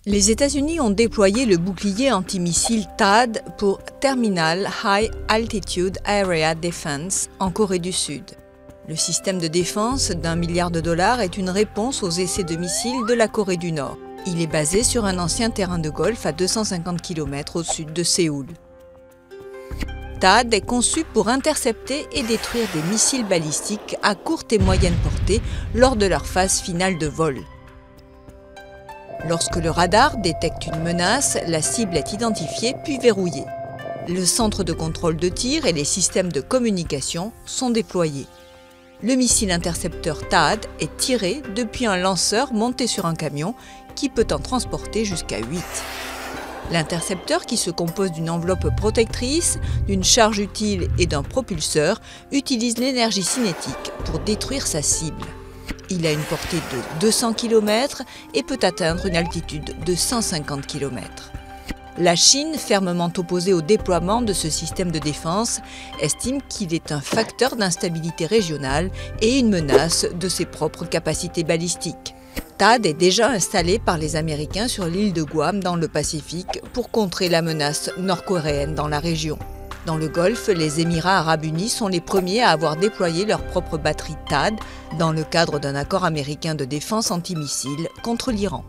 Les États-Unis ont déployé le bouclier antimissile THAAD pour Terminal High Altitude Area Defense en Corée du Sud. Le système de défense d'1 milliard de dollars est une réponse aux essais de missiles de la Corée du Nord. Il est basé sur un ancien terrain de golf à 250 km au sud de Séoul. THAAD est conçu pour intercepter et détruire des missiles balistiques à courte et moyenne portée lors de leur phase finale de vol. Lorsque le radar détecte une menace, la cible est identifiée puis verrouillée. Le centre de contrôle de tir et les systèmes de communication sont déployés. Le missile intercepteur THAAD est tiré depuis un lanceur monté sur un camion qui peut en transporter jusqu'à 8. L'intercepteur, qui se compose d'une enveloppe protectrice, d'une charge utile et d'un propulseur, utilise l'énergie cinétique pour détruire sa cible. Il a une portée de 200 km et peut atteindre une altitude de 150 km. La Chine, fermement opposée au déploiement de ce système de défense, estime qu'il est un facteur d'instabilité régionale et une menace de ses propres capacités balistiques. THAAD est déjà installé par les Américains sur l'île de Guam dans le Pacifique pour contrer la menace nord-coréenne dans la région. Dans le Golfe, les Émirats arabes unis sont les premiers à avoir déployé leur propre batterie THAAD dans le cadre d'un accord américain de défense antimissile contre l'Iran.